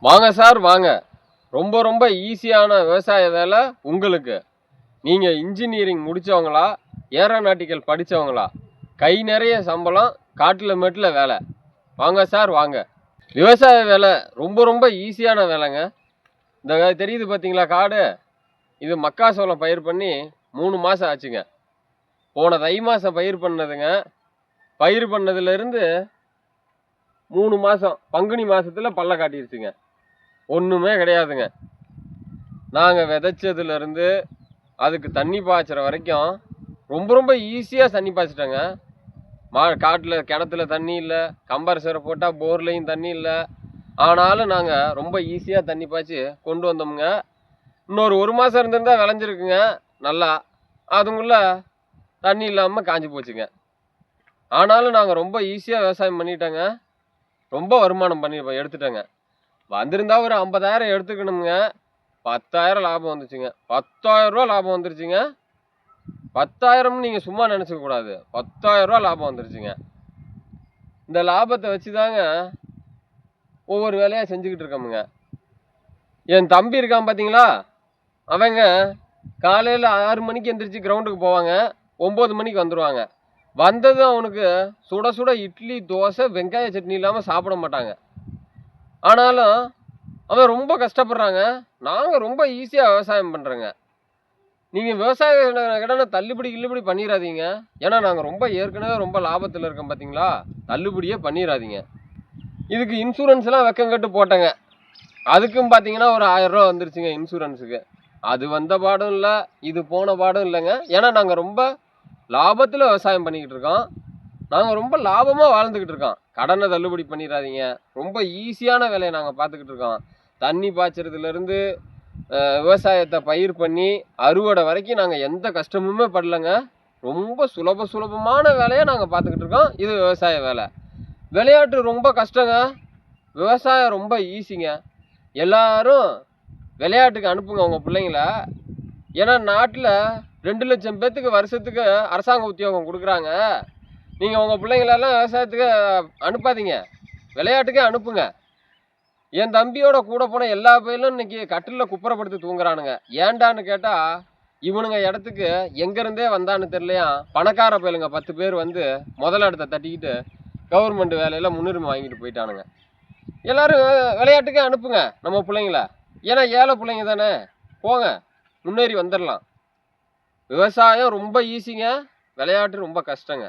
வாங்க சார் வாங்க. ரொம்ப ரொம்ப ஈஸியான விவசாய வேலை உங்களுக்கு. நீங்கள் இன்ஜினியரிங் முடித்தவங்களா, ஏரோநாட்டிக்கல் படித்தவங்களா, கை நிறைய சம்பளம், காட்டில் மேட்டில் வேலை. வாங்க சார் வாங்க. விவசாய வேலை ரொம்ப ரொம்ப ஈஸியான வேலைங்க. இந்த தெரியுது பார்த்தீங்களா காடு, இது மக்காசோளம் பயிர் பண்ணி 3 மாதம் ஆச்சுங்க. போன தை மாதம் பயிர் பண்ணதுங்க. பயிர் பண்ணதுலேருந்து 3 மாதம் பங்குனி மாதத்தில் பல்ல காட்டிடுச்சுங்க. ஒன்றுமே கிடையாதுங்க. நாங்கள் விதைச்சதுலேருந்து அதுக்கு தண்ணி பாய்ச்சுற வரைக்கும் ரொம்ப ரொம்ப ஈஸியாக தண்ணி பாய்ச்சிட்டோங்க. காட்டில் கிணத்துல தண்ணி இல்லை, கம்பரசரை போட்டால் போர்லேயும் தண்ணி இல்லை. ஆனாலும் நாங்கள் ரொம்ப ஈஸியாக தண்ணி பாய்ச்சி கொண்டு வந்தோமுங்க. இன்னொரு 1 மாதம் இருந்திருந்தால் விளைஞ்சிருக்குங்க நல்லா. அதுக்குள்ள தண்ணி இல்லாமல் காஞ்சி போச்சுங்க. ஆனாலும் நாங்கள் ரொம்ப ஈஸியாக விவசாயம் பண்ணிட்டோங்க. ரொம்ப வருமானம் பண்ணி எடுத்துட்டோங்க. வந்திருந்தா ஒரு 50,000 எடுத்துக்கணுங்க. 10,000 லாபம் வந்துச்சுங்க. 10,000 ரூபா லாபம் வந்துருச்சுங்க. 10,000 நீங்கள் சும்மா நினச்சிக்க கூடாது. 10,000 ரூபா லாபம் வந்துருச்சுங்க. இந்த லாபத்தை வச்சு தாங்க ஒவ்வொரு வேலையாக செஞ்சுக்கிட்டு இருக்கோமுங்க. என் தம்பி இருக்கான் பார்த்தீங்களா, அவங்க காலையில் 6 மணிக்கு எந்திரிச்சு கிரவுண்டுக்கு போவாங்க. 9 மணிக்கு வந்துடுவாங்க. வந்தது அவனுக்கு சுட சுட இட்லி, தோசை, வெங்காய சட்னி இல்லாமல் சாப்பிட மாட்டாங்க. ஆனாலும் அவன் ரொம்ப கஷ்டப்படுறாங்க. நாங்கள் ரொம்ப ஈஸியாக விவசாயம் பண்ணுறோங்க. நீங்கள் விவசாய கடனை தள்ளுபடி பண்ணிடாதீங்க. ஏன்னா நாங்கள் ரொம்ப ஏற்கனவே ரொம்ப லாபத்தில் இருக்கோம் பார்த்தீங்களா. தள்ளுபடியே பண்ணிடாதீங்க. இதுக்கு இன்சூரன்ஸ்லாம் வெக்கங்கட்டு போட்டேங்க. அதுக்கும் பார்த்தீங்கன்னா ஒரு 1000 ரூபா வந்துருச்சுங்க இன்சூரன்ஸுக்கு. அது வந்த பாடும் இல்லை, இது போன பாடும் இல்லைங்க. ஏன்னா நாங்கள் ரொம்ப லாபத்தில் விவசாயம் பண்ணிக்கிட்டு இருக்கோம். நாங்கள் ரொம்ப லாபமாக வாழ்ந்துக்கிட்டு இருக்கோம். கடனை தள்ளுபடி பண்ணிடாதீங்க. ரொம்ப ஈஸியான வேலையை நாங்கள் பார்த்துக்கிட்டு இருக்கோம். தண்ணி பாய்ச்சறதுலேருந்து விவசாயத்தை பயிர் பண்ணி அறுவடை வரைக்கும் நாங்கள் எந்த கஷ்டமுமே படலைங்க. ரொம்ப சுலபமான வேலையை நாங்கள் பார்த்துக்கிட்டு இருக்கோம். இது விவசாய வேலை. விளையாட்டு ரொம்ப கஷ்டங்க, விவசாயம் ரொம்ப ஈஸிங்க. எல்லாரும் விளையாட்டுக்கு அனுப்புங்க உங்கள் பிள்ளைங்கள. ஏன்னா நாட்டில் 2 லட்சம் பேர்த்துக்கு வருஷத்துக்கு அரசாங்க உத்தியோகம் கொடுக்குறாங்க. நீங்கள் உங்கள் பிள்ளைங்களெல்லாம் விவசாயத்துக்கு அனுப்பாதீங்க, விளையாட்டுக்கே அனுப்புங்க. என் தம்பியோட கூட போன எல்லா பயிலும் இன்னைக்கு கட்டிலில் குப்புறப்படுத்தி தூங்குறானுங்க. ஏண்டான்னு கேட்டால், இவனுங்க இடத்துக்கு எங்கேருந்தே வந்தான்னு தெரியலையா, பணக்கார பயிலுங்க 10 பேர் வந்து முதல் இடத்த தட்டிக்கிட்டு கவர்மெண்ட் வேலையில் முன்னுரிமை வாங்கிட்டு போயிட்டானுங்க. எல்லோரும் விளையாட்டுக்கே அனுப்புங்க நம்ம பிள்ளைங்கள. ஏன்னா ஏழை பிள்ளைங்க தானே, போங்க முன்னேறி வந்துடலாம். விவசாயம் ரொம்ப ஈஸிங்க, விளையாட்டு ரொம்ப கஷ்டங்க.